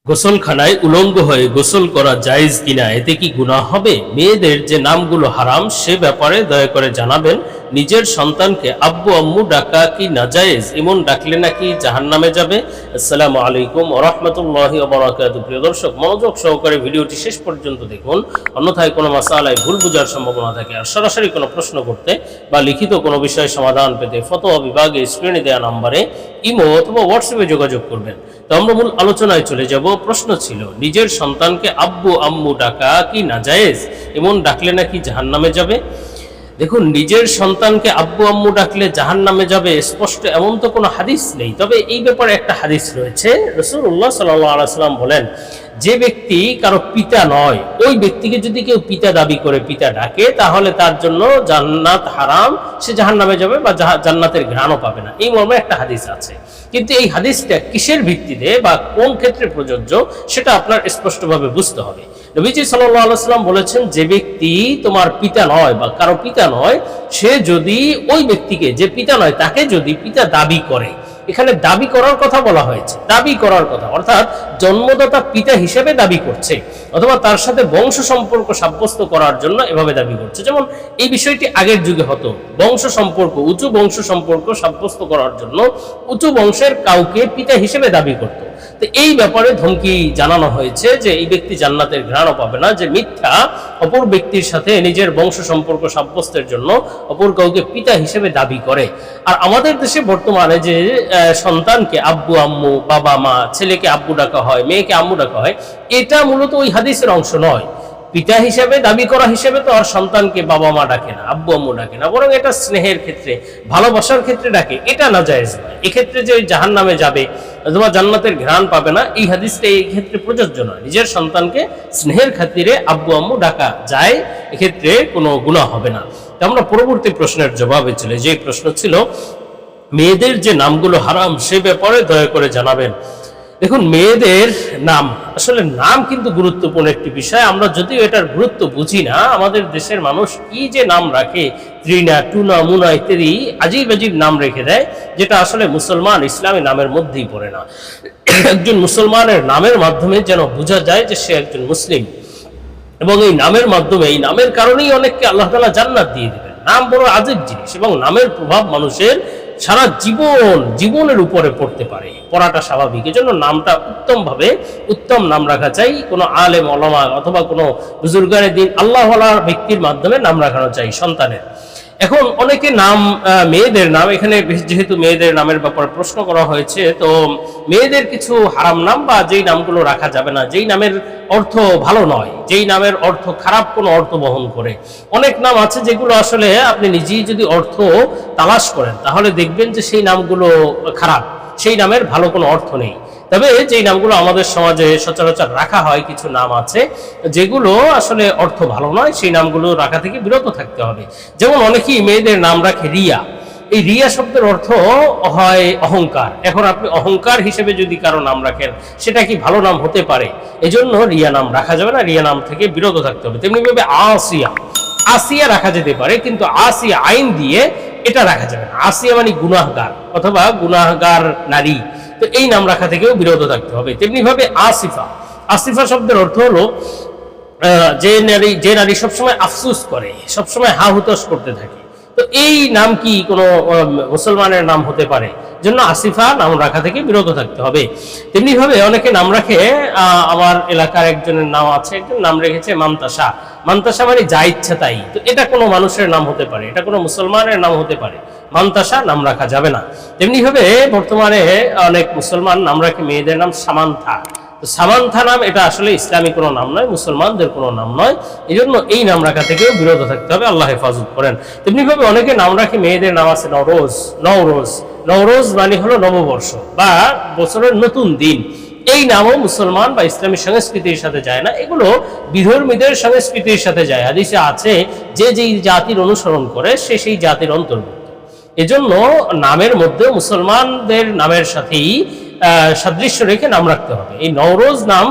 গোসলখানায় উলঙ্গ হয়ে গোসল করা জায়েজ কিনা, এতে কি গুনাহ হবে? মেয়েদের যে নামগুলো হারাম সে ব্যাপারে দয়া করে জানাবেন। নিজের সন্তানকে আব্বু আম্মু ডাকা কি নাজায়েজ? এমন ডাকলে নাকি জাহান্নামে যাবে? আসসালামু আলাইকুম ওয়া রাহমাতুল্লাহি ওয়া বারাকাতুহু। প্রিয় দর্শক, মনোযোগ সহকারে ভিডিওটি শেষ পর্যন্ত দেখুন, অন্যথায় কোনো মাসালায় ভুল বোঝার সম্ভাবনা থাকে। আর সরাসরি কোনো প্রশ্ন করতে বা লিখিত কোনো বিষয়ে সমাধান পেতে ফতোয়া বিভাগে স্ক্রিনে দেওয়া নম্বরে ইমো অথবা হোয়াটসঅ্যাপে যোগাযোগ করবেন। তো আমরা মূল আলোচনায় চলে যাব। প্রশ্ন ছিল, নিজের সন্তানকে আব্বু আম্মু ডাকা কি নাজায়েজ? এমন ডাকলে নাকি জাহান্নামে যাবে? দেখুন, নিজের সন্তানকে আব্বু আম্মু ডাকলে জাহান্নামে যাবে স্পষ্ট এমন তো কোনো হাদিস নেই, তবে এই ব্যাপারে একটা হাদিস রয়েছে। রাসূলুল্লাহ সাল্লাল্লাহু আলাইহি ওয়াসাল্লাম বলেন, যে ব্যক্তি কারো পিতা নয় ওই ব্যক্তিকে যদি কেউ পিতা দাবি করে পিতা ডাকে, তাহলে তার জন্য জান্নাত হারাম, সে জাহান্নামে যাবে বা জান্নাতের ঘ্রাণও পাবে না। এই মর্মে একটা হাদিস আছে, কিন্তু এই হাদিসটা কিসের ভিত্তিতে বা কোন ক্ষেত্রে প্রযোজ্য সেটা আপনার স্পষ্টভাবে বুঝতে হবে। নবীজি সাল্লাল্লাহু আলাইহি ওয়াসাল্লাম বলেছেন, যে ব্যক্তি তোমার পিতা নয় বা কারো পিতা নয়, সে যদি ওই ব্যক্তিকে, যে পিতা নয় তাকে যদি পিতা দাবি করে, এখানে দাবি করার কথা বলা হয়েছে, দাবি করার কথা অর্থাৎ জন্মদাতা পিতা হিসেবে দাবি করছে অথবা তার সাথে বংশ সম্পর্ক সাব্যস্ত করার জন্য এভাবে দাবি করছে। যেমন এই বিষয়টি আগের যুগে হতো, বংশ সম্পর্ক, উঁচু বংশ সম্পর্ক সাব্যস্ত করার জন্য উঁচু বংশের কাউকে পিতা হিসেবে দাবি করত। তো এই ব্যাপারে ধমকি জানানো হয়েছে যে এই ব্যক্তি জান্নাতের ঘ্রাণও পাবে না, যে মিথ্যা অপর ব্যক্তির সাথে নিজের বংশ সম্পর্ক সাব্যস্তের জন্য অপর কাউকে পিতা হিসেবে দাবি করে। আর আমাদের দেশে বর্তমানে যে সন্তানকে আব্বু আম্মু, বাবা মা, ছেলেকে আব্বু ডাকা হয়, মেয়েকে আম্মু ডাকা হয়, এটা মূলত ওই হাদিসের অংশ নয়। পিতা হিসেবে দাবি করা হিসেবে তো আর সন্তানকে বাবা মা ডাকে না, আব্বু আম্মু ডাকে না, বরং এটা স্নেহের ক্ষেত্রে, ভালোবাসার ক্ষেত্রে ডাকে। এটা নাজায়েজ নয়। এক্ষেত্রে যে জাহান্নামে যাবে অথবা জান্নাতের ঘ্রাণ পাবে না, এই হাদিসটা এই ক্ষেত্রে প্রযোজ্য নয়। নিজের সন্তানকে স্নেহের খাতিরে আব্বু আম্মু ডাকা যায়, এক্ষেত্রে কোনো গুনাহ হবে না। তো আমরা পরবর্তী প্রশ্নের জবাবে চলে, যে প্রশ্ন ছিল, মেয়েদের যে নামগুলো হারাম সে ব্যাপারে দয়া করে জানাবেন। দেখুন, মেয়েদের নাম, আসলে নাম কিন্তু গুরুত্বপূর্ণ একটি বিষয়। আমরা যদিও এটার গুরুত্ব বুঝি না, আমাদের দেশের মানুষ কি যে নাম রাখে, ত্রিনা, টুনা, মুনা ইত্যাদি আজীব আজীব নাম রেখে দেয়, যেটা আসলে মুসলমান ইসলামী নামের মধ্যেই পড়ে না। একজন মুসলমানের নামের মাধ্যমে যেন বোঝা যায় যে সে একজন মুসলিম, এবং এই নামের মাধ্যমে, এই নামের কারণেই অনেককে আল্লাহ তাআলা জান্নাত দিয়ে দেবেন। নাম বড় আজীব জিনিস, এবং নামের প্রভাব মানুষের সারা জীবনের উপরে পড়তে পারে, পড়াটা স্বাভাবিক। এজন্য নামটা উত্তমভাবে, উত্তম নাম রাখা চাই। কোনো আলেম ওলামা অথবা কোনো বুজুর্গানে দিন আল্লাহওয়ালা ব্যক্তির মাধ্যমে নাম রাখানো চাই সন্তানের। এখন অনেকে নাম, মেয়েদের নাম, এখানে যেহেতু মেয়েদের নামের ব্যাপারে প্রশ্ন করা হয়েছে, তো মেয়েদের কিছু হারাম নাম বা যেই নামগুলো রাখা যাবে না, যেই নামের অর্থ ভালো নয়, যেই নামের অর্থ খারাপ কোনো অর্থ বহন করে, অনেক নাম আছে যেগুলো আসলে আপনি নিজেই যদি অর্থ তালাশ করেন তাহলে দেখবেন যে সেই নামগুলো খারাপ, সেই নামের ভালো কোনো অর্থ নেই। তবে যেই নামগুলো আমাদের সমাজে সচরাচর রাখা হয়, কিছু নাম আছে যেগুলো আসলে অর্থ ভালো নয়, সেই নামগুলো রাখা থেকে বিরত থাকতে হবে। যেমন অনেকেই মেয়েদের নাম রাখে রিয়া। এই রিয়া শব্দের অর্থ হয় অহংকার। এখন আপনি অহংকার হিসেবে যদি কারো নাম রাখেন, সেটা কি ভালো নাম হতে পারে? এজন্য রিয়া নাম রাখা যাবে না, রিয়া নাম থেকে বিরত থাকতে হবে। তেমনি ভাবে আসিয়া, আসিয়া রাখা যেতে পারে, কিন্তু আসিয়া আইন দিয়ে এটা রাখা যাবে না। আসিয়া মানে গুনাহগার অথবা গুনাহগার নারী, তো এই নাম রাখা থেকেও বিরত থাকতে হবে। তেমনি ভাবে আসিফা, আসিফা শব্দের অর্থ হলো যে নারী সবসময় আফসুস করে, সবসময় হা হুতাশ করতে থাকে। তো এই নাম কি কোনো মুসলমানের নাম হতে পারে? জন্য আসিফা নাম রাখা থেকে বিরত থাকতে হবে। তেমনি ভাবে অনেকে নাম রাখে, আমার এলাকার একজনের নাম আছে, একজন নাম রেখেছে মান্তাসা। মান্তাসা মানে যা ইচ্ছা তাই। তো এটা কোনো মানুষের নাম হতে পারে, এটা কোনো মুসলমানের নাম হতে পারে। মান্তাসা নাম রাখা যাবে না। তেমনি ভাবে বর্তমানে অনেক মুসলমান নাম রাখে মেয়েদের নাম সামান্থা। তো সামান্থা নাম, এটা আসলে ইসলামী কোনো নাম নয়, মুসলমানদের কোনো নাম নয়। এই জন্য এই নাম রাখা থেকেও বিরত থাকতে হবে, আল্লাহ হেফাজত করেন। তেমনি ভাবে অনেকে নাম রাখে মেয়েদের নাম আছে নওরোজ। নওরোজ, নওরোজ মানে হলো নববর্ষ বা বছরের নতুন দিন। এই নামও মুসলমান বা ইসলামী সংস্কৃতির সাথে যায় না, এগুলো বিধর্মীদের সংস্কৃতির সাথে যায়। হাদিসে আছে যে যেই জাতির অনুসরণ করে সে সেই জাতির অন্তর্ভুক্ত। এজন্য নামের মধ্যে মুসলমানদের নামের সাথেই সাদৃশ্য রেখে নাম রাখতে হবে। এই নওরোজ নাম,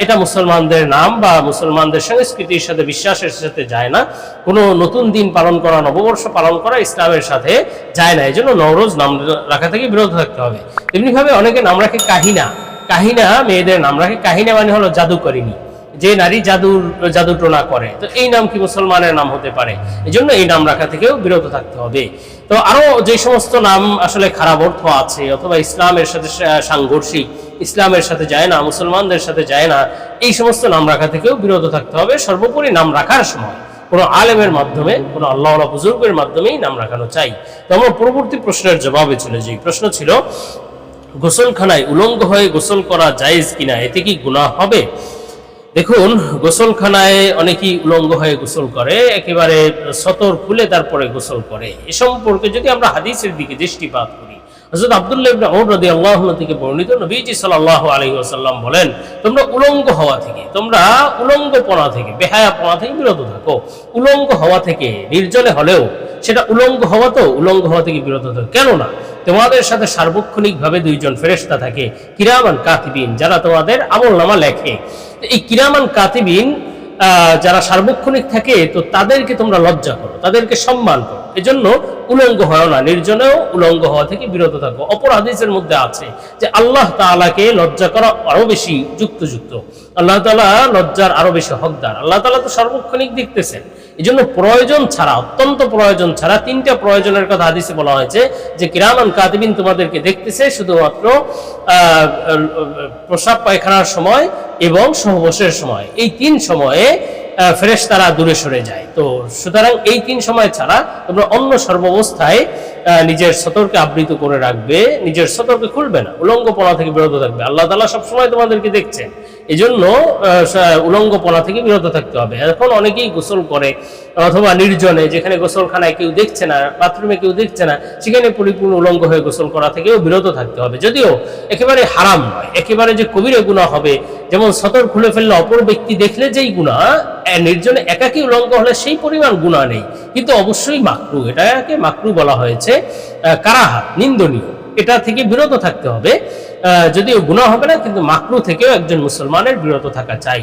এটা মুসলমানদের নাম বা মুসলমানদের সংস্কৃতির সাথে, বিশ্বাসের সাথে যায় না। কোনো নতুন দিন পালন করা, নববর্ষ পালন করা ইসলামের সাথে যায় না। এই জন্য নওরোজ নাম রাখা থেকে বিরত থাকতে হবে। তেমনিভাবে অনেকে নাম রাখে কাহিনা। কাহিনা মেয়েদের নাম রাখে। কাহিনা মানে হলো জাদুকরিনী, যে নারী জাদুটোনা করে, তো এই নাম কি মুসলমানের নাম হতে পারে? এই জন্য এই নাম রাখা থেকেও বিরত থাকতে হবে। তো আরো যে সমস্ত নাম আসলে খারাপ অর্থ আছে অথবা ইসলামের সাথে সাংঘর্ষিক, ইসলামের সাথে যায় না, মুসলমানদের সাথে যায় না, এই সমস্ত নাম রাখা থেকেও বিরত থাকতে হবে। সর্বোপরি নাম রাখার সময় কোনো আলেমের মাধ্যমে, কোনো আল্লাহওয়ালা বুজুর্গের মাধ্যমেই নাম রাখানো চাই। তো আমার পরবর্তী প্রশ্নের জবাবে চলে যাই। প্রশ্ন ছিল, গোসলখানায় উলঙ্গ হয়ে গোসল করা জায়েজ কিনা, এতে কি গুনাহ হবে? দেখুন, গোসলখানায় অনেকেই উলঙ্গ হয়ে গোসল করে, একেবারে সতর খুলে তারপরে গোসল করে। এ সম্পর্কে যদি আমরা হাদিসের দিকে দৃষ্টিপাত করি, হযরত আব্দুল্লাহ ইবনে উমর রাদিয়াল্লাহু আনহু থেকে বর্ণিত, নবীজি সাল্লাল্লাহু আলাইহি ওয়াসাল্লাম বলেন, তোমরা উলঙ্গ হওয়া থেকে, তোমরা উলঙ্গপনা থেকে, বেহায়াপনা থেকে বিরত থাকো। উলঙ্গ হওয়া থেকে, নির্জনে হলেও সেটা উলঙ্গ হওয়া, তো উলঙ্গ হওয়া থেকে বিরত থাকো। কেননা তোমাদের সাথে সার্বক্ষণিকভাবে দুইজন ফেরেশতা থাকে, কিরামান কাতিবিন, যারা তোমাদের আমলনামা লেখে। এই কিরামান কাতিবিন যারা সার্বক্ষণিক থাকে, তো তাদেরকে তোমরা লজ্জা করো, তাদেরকে সম্মান করো। এজন্য উলঙ্গ হয় না, নির্জনেও উলঙ্গ হওয়া থেকে বিরত থাকো। অপর হাদিসের মধ্যে আছে যে আল্লাহ তাআলাকে লজ্জা করা আরো বেশি যুক্ত, আল্লাহ তাআলা লজ্জার আরো বেশি হকদার। আল্লাহ তাআলা তো সার্বক্ষণিক দেখতেছেন। এজন্য প্রয়োজন ছাড়া, অত্যন্ত প্রয়োজন ছাড়া, তিনটা প্রয়োজনের কথা হাদিসে বলা হয়েছে যে কিরামান কাতিবিন তোমাদেরকে দেখতেছে, শুধুমাত্র প্রস্রাব পায়খানার সময় এবং সহবাসের সময়। এই তিন সময়ে ফেরেশতারা দূরে সরে যায়। তো সুতরাং এই তিন সময় ছাড়া তোমরা অন্য সর্বাবস্থায় নিজের সতর্কে আবৃত করে রাখবে, নিজের সতর্কে খুলবে না, উলঙ্গপনা থেকে বিরত থাকবে। আল্লাহ তাআলা সবসময় তোমাদেরকে দেখছেন, এজন্য উলঙ্গপনা থেকে বিরত থাকতে হবে। এখন অনেকেই গোসল করে অথবা নির্জনে, যেখানে গোসলখানায় কেউ দেখছে না, বাথরুমে কেউ দেখছে না, সেখানে পরিপূর্ণ উলঙ্গ হয়ে গোসল করা থেকেও বিরত থাকতে হবে। যদিও একেবারে হারাম নয়, একেবারে যে কবিরা গুনাহ হবে, যেমন সতর খুলে ফেললে অপর ব্যক্তি দেখলে যেই গুনাহ, নির্জনে একাকী উলঙ্গ হলে সেই পরিমাণ গুনাহ নেই, কিন্তু অবশ্যই মাকরু, এটাকে মাকরু বলা হয়েছে, কারাহাত, নিন্দনীয়, এটা থেকে বিরত থাকতে হবে। যদিও গুনাহ হবে না, কিন্তু মাকরু থেকেও একজন মুসলমানের বিরত থাকা চাই।